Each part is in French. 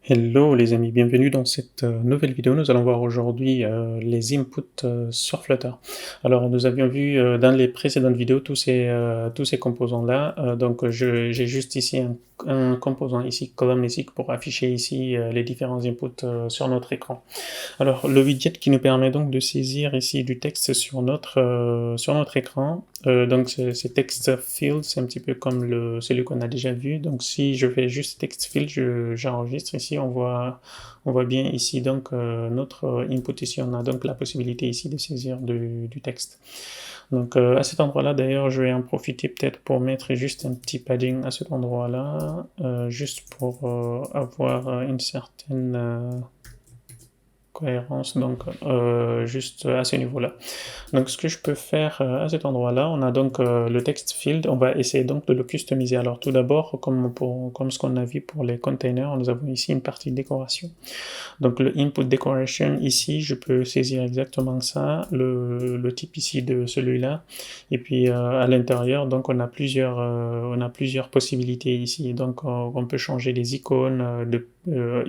Hello les amis, bienvenue dans cette nouvelle vidéo. Nous allons voir aujourd'hui les inputs sur Flutter. Alors nous avions vu dans les précédentes vidéos tous ces composants-là. Donc j'ai juste ici un composant ici, column ici, pour afficher ici les différents inputs sur notre écran. Alors le widget qui nous permet donc de saisir ici du texte sur notre écran. Donc c'est text field, c'est un petit peu comme celui qu'on a déjà vu. Donc si je fais juste text field, j'enregistre ici, on voit bien ici donc notre input ici, on a donc la possibilité ici de saisir du texte. Donc à cet endroit-là, d'ailleurs, je vais en profiter peut-être pour mettre juste un petit padding à cet endroit-là, juste pour avoir une certaine cohérence, donc juste à ce niveau-là. Donc ce que je peux faire à cet endroit-là, on a donc le text field, on va essayer donc de le customiser. Alors tout d'abord, comme ce qu'on a vu pour les containers, nous avons ici une partie décoration. Donc le input decoration ici, je peux saisir exactement ça, le type ici de celui-là, et puis à l'intérieur, donc on a plusieurs possibilités ici. Donc on peut changer les icônes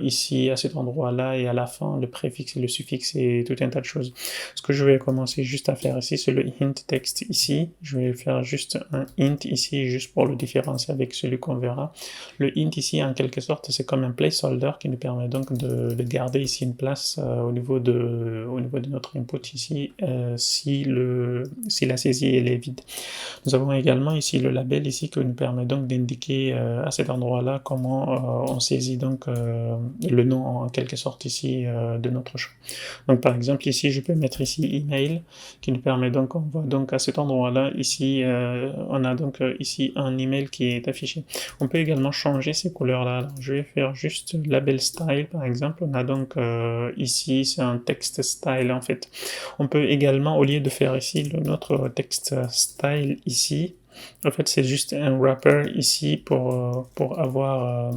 ici à cet endroit-là et à la fin, le préfixe et le suffixe et tout un tas de choses. Ce que je vais commencer juste à faire ici, c'est le hint text ici. Je vais faire juste un int ici, juste pour le différencier avec celui qu'on verra. Le int ici, en quelque sorte, c'est comme un placeholder qui nous permet donc de garder ici une place au niveau de notre input ici, si la saisie elle est vide. Nous avons également ici le label ici qui nous permet donc d'indiquer à cet endroit-là comment on saisit donc le nom en quelque sorte ici de notre choix. Donc par exemple ici je peux mettre ici email qui nous permet donc, on voit donc à cet endroit-là ici, on a donc ici un email qui est affiché. On peut également changer ces couleurs-là. Alors, je vais faire juste label style par exemple. On a donc ici c'est un text style en fait. On peut également, au lieu de faire ici notre text style ici, en fait c'est juste un wrapper ici pour avoir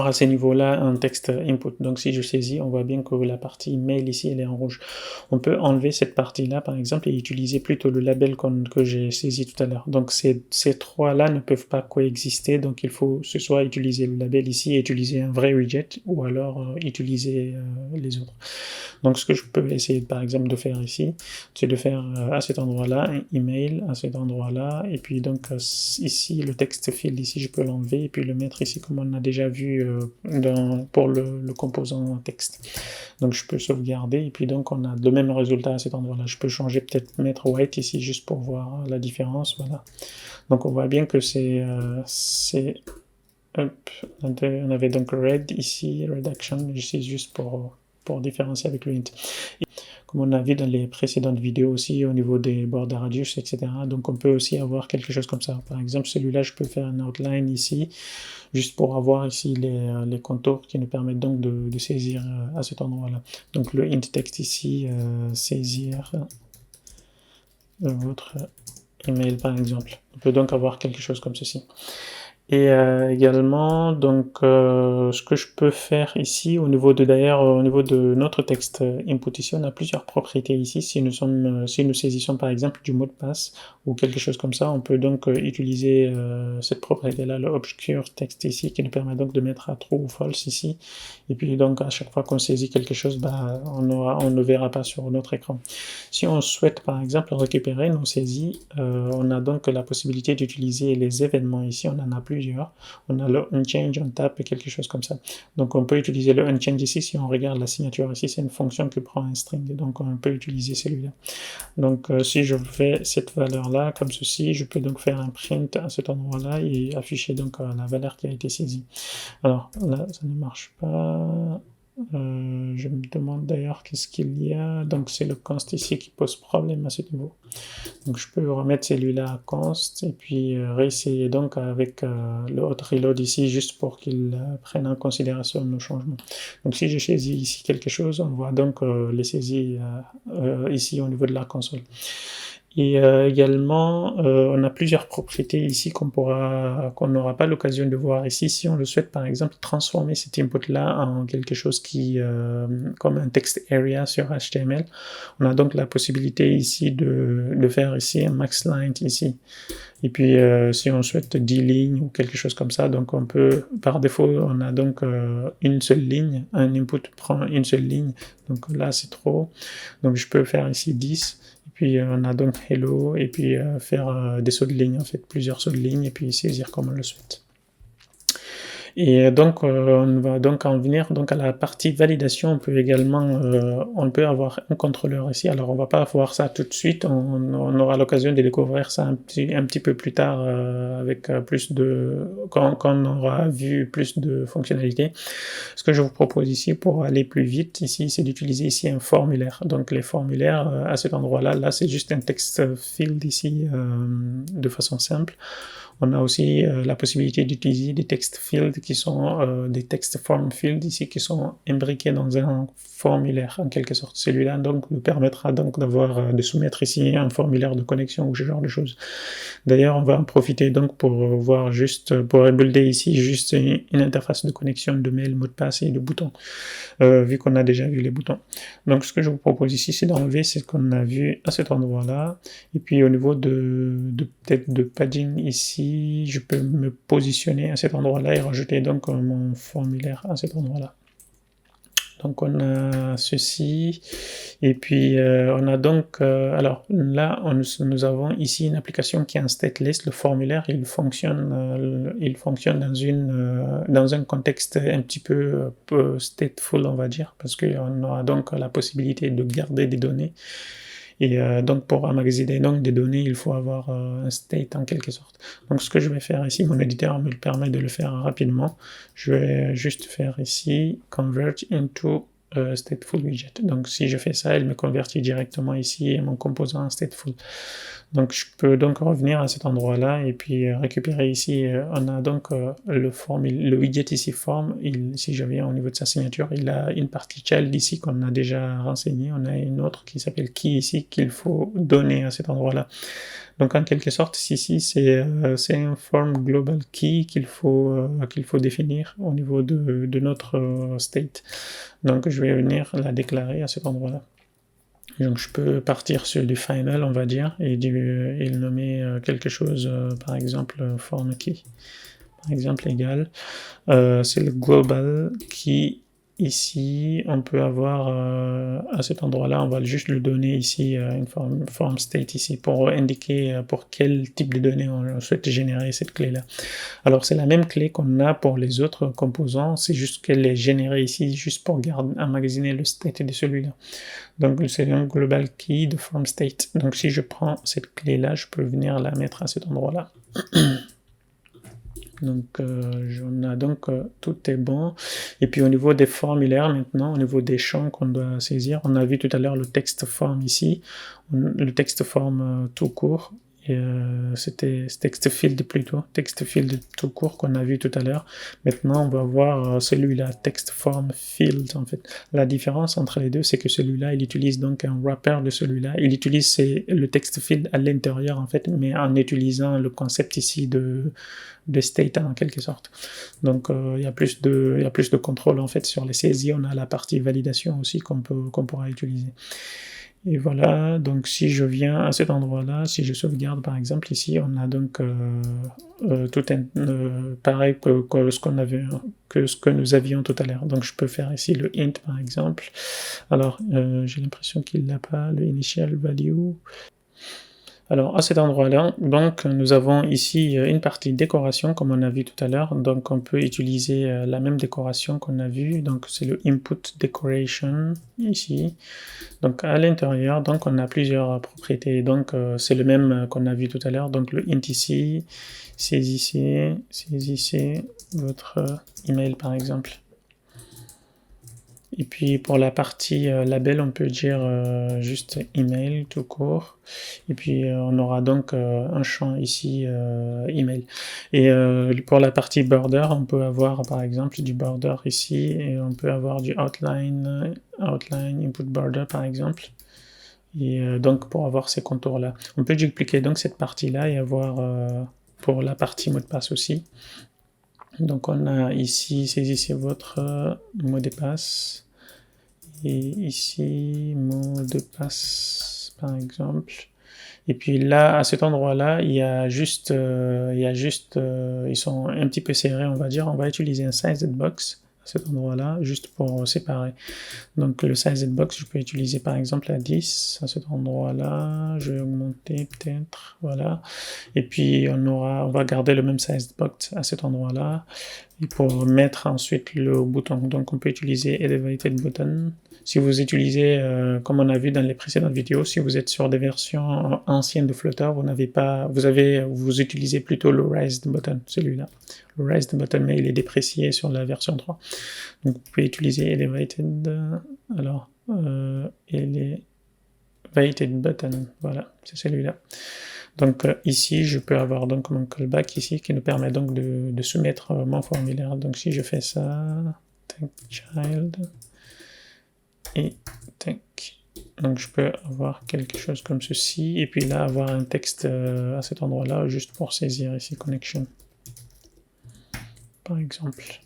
à ce niveau-là un texte input. Donc si je saisis, on voit bien que la partie mail ici, elle est en rouge. On peut enlever cette partie-là, par exemple, et utiliser plutôt le label que j'ai saisi tout à l'heure. Donc ces trois-là ne peuvent pas coexister, donc il faut soit utiliser le label ici et utiliser un vrai widget, ou alors utiliser les autres. Donc ce que je peux essayer par exemple de faire ici, c'est de faire à cet endroit-là un email, à cet endroit-là, et puis donc ici le text field ici je peux l'enlever et puis le mettre ici comme on a déjà vu pour le composant texte. Donc je peux sauvegarder et puis donc on a le même résultat à cet endroit-là. Je peux changer, peut-être mettre white ici juste pour voir la différence, voilà. Donc on voit bien que on avait donc red ici, redaction, ici juste pour différencier avec le int. Et comme on a vu dans les précédentes vidéos aussi au niveau des border radius, etc. Donc on peut aussi avoir quelque chose comme ça. Par exemple, celui-là, je peux faire un outline ici, juste pour avoir ici les contours qui nous permettent donc de saisir à cet endroit-là. Donc le int text ici, saisir votre email par exemple. On peut donc avoir quelque chose comme ceci. Et également, donc, ce que je peux faire ici, au niveau de notre texte input ici, on a plusieurs propriétés ici. Si nous saisissons par exemple du mot de passe ou quelque chose comme ça, on peut donc utiliser cette propriété-là, le obscure text ici, qui nous permet donc de mettre à true ou false ici. Et puis donc, à chaque fois qu'on saisit quelque chose, bah, on ne verra pas sur notre écran. Si on souhaite par exemple récupérer nos saisies, on a donc la possibilité d'utiliser les événements ici, on en a plusieurs. On a le unchange, on tape, quelque chose comme ça. Donc on peut utiliser le unchange ici, si on regarde la signature ici, c'est une fonction qui prend un string, donc on peut utiliser celui-là. Donc si je fais cette valeur-là, comme ceci, je peux donc faire un print à cet endroit-là et afficher donc la valeur qui a été saisie. Alors là, ça ne marche pas. Je me demande d'ailleurs qu'est-ce qu'il y a. Donc c'est le const ici qui pose problème à ce niveau. Donc je peux remettre celui-là à const et puis réessayer donc avec le hot reload ici juste pour qu'il prenne en considération nos changements. Donc si je saisis ici quelque chose, on voit donc les saisies ici au niveau de la console. Et également, on a plusieurs propriétés ici qu'on n'aura pas l'occasion de voir ici. Si on le souhaite, par exemple, transformer cet input-là en quelque chose comme un text area sur HTML, on a donc la possibilité ici de faire ici un max line ici. Et puis, si on souhaite 10 lignes ou quelque chose comme ça, donc on peut, par défaut, on a donc une seule ligne, un input prend une seule ligne, donc là c'est trop, donc je peux faire ici 10, et puis on a donc hello, et puis faire des sauts de ligne, en fait, plusieurs sauts de ligne, et puis saisir comme on le souhaite. Et donc, on va donc en venir donc à la partie validation. On peut également, on peut avoir un contrôleur ici. Alors, on va pas voir ça tout de suite. On aura l'occasion de découvrir ça un petit peu plus tard avec quand on aura vu plus de fonctionnalités. Ce que je vous propose ici pour aller plus vite ici, c'est d'utiliser ici un formulaire. Donc, les formulaires à cet endroit-là, là, c'est juste un text field ici de façon simple. On a aussi la possibilité d'utiliser des text fields qui sont des text form fields ici qui sont imbriqués dans un formulaire en quelque sorte. Celui-là donc nous permettra donc de soumettre ici un formulaire de connexion ou ce genre de choses. D'ailleurs, on va en profiter donc pour voir pour builder ici juste une interface de connexion de mail, mot de passe et de boutons, vu qu'on a déjà vu les boutons. Donc ce que je vous propose ici, c'est d'enlever ce qu'on a vu à cet endroit-là. Et puis au niveau peut-être de padding ici, je peux me positionner à cet endroit-là et rajouter donc mon formulaire à cet endroit-là. Donc on a ceci, et puis on a donc, alors là nous avons ici une application qui est un stateless. Le formulaire il fonctionne dans un contexte un petit peu stateful, on va dire, parce qu'on aura donc la possibilité de garder des données. Et donc pour emmagasiner donc des données, il faut avoir un state en quelque sorte. Donc ce que je vais faire ici, mon éditeur me permet de le faire rapidement. Je vais juste faire ici convert into stateful widget. Donc si je fais ça, elle me convertit directement ici mon composant en stateful. Donc je peux donc revenir à cet endroit-là et puis récupérer ici, on a donc le widget ici form, si je viens au niveau de sa signature, il a une partie child ici qu'on a déjà renseigné, on a une autre qui s'appelle key ici qu'il faut donner à cet endroit-là. Donc en quelque sorte, ici c'est un form global key qu'il faut définir au niveau de notre state. Donc je vais venir la déclarer à cet endroit-là. Donc je peux partir sur du final, on va dire, et nommer quelque chose, par exemple form key, par exemple égal. C'est le global key. Ici, on peut avoir à cet endroit-là, on va juste le donner ici une form state ici pour indiquer pour quel type de données on souhaite générer cette clé-là. Alors c'est la même clé qu'on a pour les autres composants, c'est juste qu'elle est générée ici juste pour emmagasiner le state de celui-là. Donc c'est un global key de form state. Donc si je prends cette clé-là, je peux venir la mettre à cet endroit-là. Donc tout est bon. Et puis au niveau des formulaires maintenant, au niveau des champs qu'on doit saisir, on a vu tout à l'heure le texte form ici, le texte form tout court. Et c'était texte field plutôt, texte field tout court qu'on a vu tout à l'heure. Maintenant on va voir celui-là, text form field en fait. La différence entre les deux, c'est que celui-là il utilise donc un wrapper de celui-là. Il utilise le text field à l'intérieur en fait, mais en utilisant le concept ici de state en quelque sorte. Donc il y a plus de contrôle en fait sur les saisies. On a la partie validation aussi qu'on pourra utiliser. Et voilà, donc si je viens à cet endroit-là, si je sauvegarde par exemple ici, on a donc pareil que ce que nous avions tout à l'heure. Donc je peux faire ici le int par exemple. Alors j'ai l'impression qu'il n'a pas le initial value. Alors à cet endroit-là, donc nous avons ici une partie décoration comme on a vu tout à l'heure, donc on peut utiliser la même décoration qu'on a vu, donc c'est le input decoration ici. Donc à l'intérieur, donc on a plusieurs propriétés, donc c'est le même qu'on a vu tout à l'heure, donc le int ici, saisissez votre email par exemple. Et puis pour la partie label, on peut dire juste email tout court. Et puis on aura donc un champ ici email. Et pour la partie border, on peut avoir par exemple du border ici et on peut avoir du outline input border par exemple. Et donc pour avoir ces contours là, on peut dupliquer donc cette partie là et avoir pour la partie mot de passe aussi. Donc on a ici, saisissez votre mot de passe, et ici mot de passe par exemple. Et puis là, à cet endroit-là, il y a juste, ils sont un petit peu serrés, on va dire. On va utiliser un sized box à cet endroit-là, juste pour séparer. Donc le sized box, je peux utiliser par exemple à 10 à cet endroit-là. Je vais augmenter peut-être, voilà. Et puis on va garder le même sized box à cet endroit-là. Et pour mettre ensuite le bouton, donc on peut utiliser Elevated Button. Si vous utilisez, comme on a vu dans les précédentes vidéos, si vous êtes sur des versions anciennes de Flutter, vous utilisez plutôt le Raised Button, celui-là. Le Raised Button, mais il est déprécié sur la version 3. Donc vous pouvez utiliser Elevated, Elevated Button, voilà, c'est celui-là. Donc ici, je peux avoir donc mon callback ici qui nous permet donc de soumettre mon formulaire. Donc si je fais ça, tac, child, et tac, donc je peux avoir quelque chose comme ceci, et puis là avoir un texte à cet endroit-là, juste pour saisir ici connection, par exemple.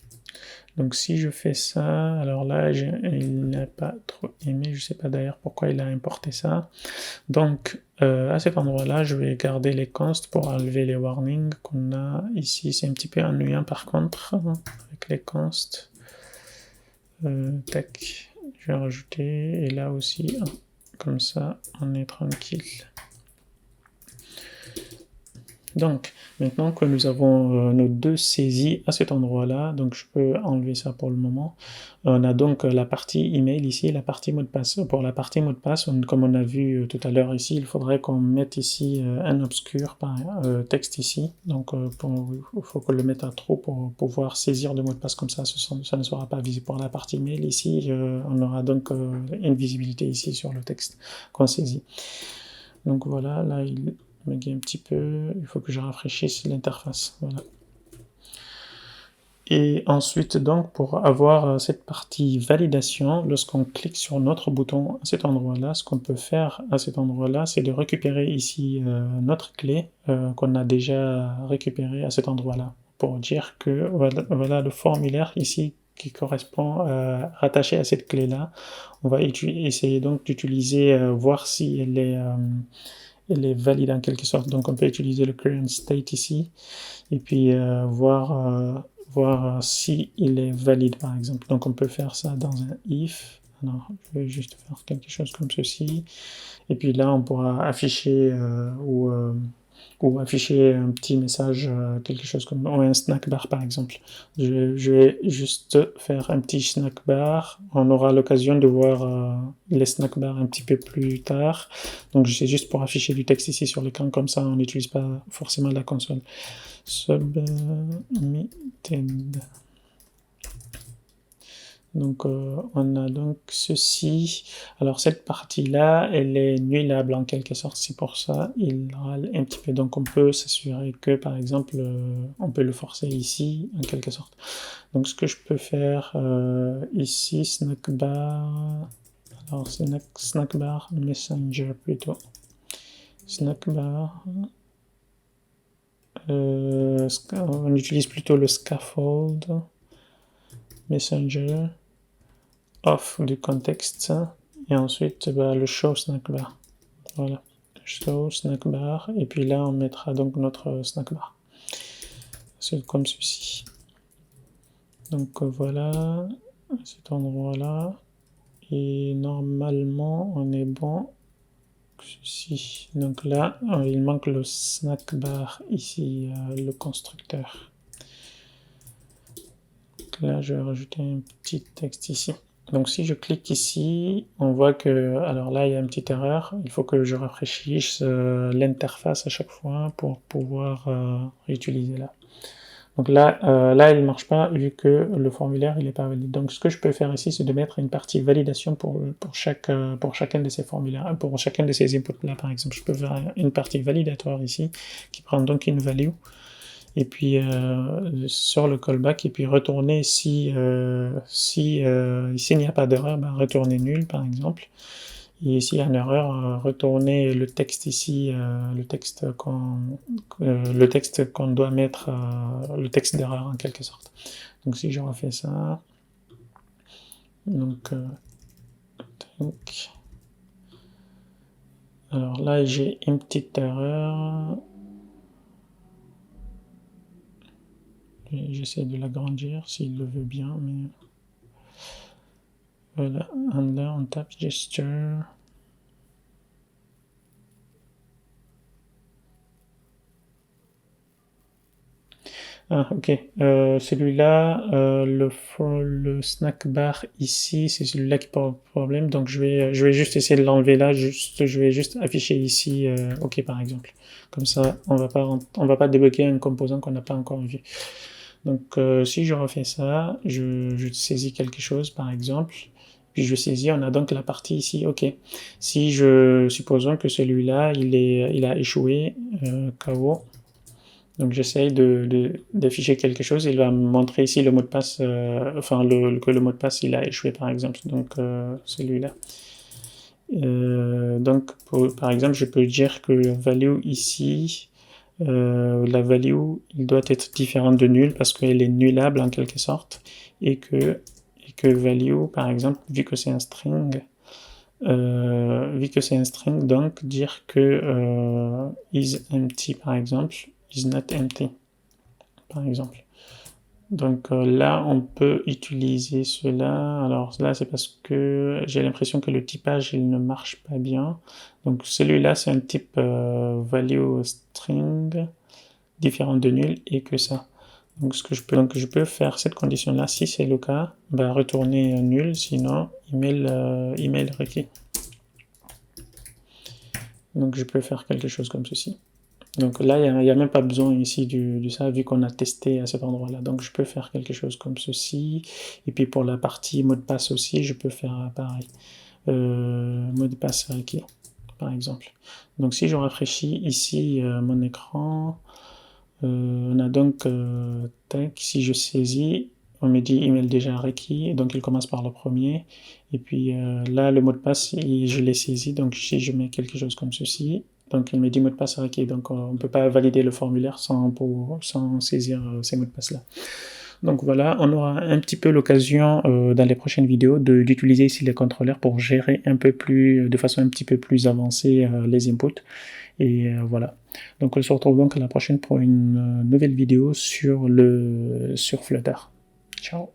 Donc si je fais ça, alors là, il n'a pas trop aimé, je sais pas d'ailleurs pourquoi il a importé ça. Donc à cet endroit-là, je vais garder les consts pour enlever les warnings qu'on a ici. C'est un petit peu ennuyant par contre, avec les consts. Tac, je vais rajouter, et là aussi, comme ça, on est tranquille. Donc, maintenant que nous avons nos deux saisies à cet endroit-là, donc je peux enlever ça pour le moment. On a donc la partie email ici, la partie mot de passe. Pour la partie mot de passe, comme on a vu tout à l'heure ici, il faudrait qu'on mette ici un obscur texte ici. Donc, il faut qu'on le mette à trop pour pouvoir saisir le mot de passe comme ça. Ça ne sera pas visible pour la partie email. Ici, on aura donc une visibilité ici sur le texte qu'on saisit. Donc voilà, là il bug un petit peu, il faut que je rafraîchisse l'interface, voilà. Et ensuite donc pour avoir cette partie validation, lorsqu'on clique sur notre bouton à cet endroit-là, ce qu'on peut faire à cet endroit-là, c'est de récupérer ici notre clé qu'on a déjà récupérée à cet endroit-là, pour dire que voilà le formulaire ici qui correspond rattaché à cette clé-là. On va essayer donc d'utiliser, voir si elle est valide en quelque sorte. Donc on peut utiliser le current state ici, et puis voir si il est valide par exemple. Donc on peut faire ça dans un if. Alors je vais juste faire quelque chose comme ceci, et puis là on pourra afficher ou afficher un petit message, quelque chose comme un snack bar par exemple. Je vais juste faire un petit snack bar, on aura l'occasion de voir les snack bars un petit peu plus tard, donc c'est juste pour afficher du texte ici sur l'écran, comme ça on n'utilise pas forcément la console. Submitted. Donc on a donc ceci. Alors cette partie-là, elle est nullable en quelque sorte, c'est pour ça il râle un petit peu. Donc on peut s'assurer que par exemple, on peut le forcer ici en quelque sorte. Donc ce que je peux faire ici, snackbar, alors snackbar messenger plutôt. Snackbar, on utilise plutôt le scaffold messenger. Off du contexte, et ensuite le show snack bar. Voilà, show snack bar, et puis là on mettra donc notre snack bar. C'est comme ceci. Donc voilà, à cet endroit-là, et normalement on est bon. Ceci. Donc là, il manque le snack bar ici, le constructeur. Donc là, je vais rajouter un petit texte ici. Donc si je clique ici, on voit que, alors là il y a une petite erreur, il faut que je rafraîchisse l'interface à chaque fois pour pouvoir réutiliser là. Donc là, il ne marche pas vu que le formulaire il n'est pas valide. Donc ce que je peux faire ici, c'est de mettre une partie validation pour chacun de ces formulaires, pour chacun de ces inputs là par exemple. Je peux faire une partie validatoire ici, qui prend donc une value, et puis sur le callback, et puis retourner s'il n'y a pas d'erreur, retourner nul par exemple, Et s'il y a une erreur, retournez le texte ici, le texte qu'on doit mettre, le texte d'erreur en quelque sorte. Donc si je refais ça, donc alors là j'ai une petite erreur. J'essaie de l'agrandir s'il le veut bien, mais voilà, là on tape gesture. Ah, ok. Celui-là, le snack bar ici, c'est celui-là qui pose problème. Donc je vais juste essayer de l'enlever là. Je vais juste afficher ici, ok par exemple. Comme ça, on va pas débloquer un composant qu'on n'a pas encore vu. Donc si je refais ça, je saisis quelque chose par exemple. Puis je saisis, on a donc la partie ici, ok. Si supposons que celui-là, il a échoué, KO. Donc j'essaye d'afficher quelque chose, il va me montrer ici le mot de passe, que le mot de passe il a échoué par exemple, donc celui-là. Donc par exemple je peux dire que la value ici, la value il doit être différente de nul parce qu'elle est nullable en quelque sorte, et que value par exemple, vu que c'est un string, donc dire que is empty par exemple, is not empty par exemple. Donc là, on peut utiliser cela. Alors là, c'est parce que j'ai l'impression que le typage, il ne marche pas bien. Donc celui-là, c'est un type value string différent de nul et que ça. Donc je peux faire cette condition-là, si c'est le cas, bah, retourner nul, sinon email requis. Donc je peux faire quelque chose comme ceci. Donc là, il n'y a même pas besoin ici du ça, vu qu'on a testé à cet endroit-là. Donc je peux faire quelque chose comme ceci. Et puis pour la partie mot de passe aussi, je peux faire pareil. Mot de passe requis, par exemple. Donc si je rafraîchis ici mon écran, on a donc, tac, si je saisis, on me dit email déjà requis, donc il commence par le premier. Et puis là, le mot de passe, je l'ai saisi, donc si je mets quelque chose comme ceci, donc il me dit mot de passe requis, donc on ne peut pas valider le formulaire sans saisir ces mots de passe là. Donc voilà, on aura un petit peu l'occasion dans les prochaines vidéos d'utiliser ici les contrôleurs pour gérer un peu plus, de façon un petit peu plus avancée les inputs. Et voilà. Donc on se retrouve donc à la prochaine pour une nouvelle vidéo sur Flutter. Ciao.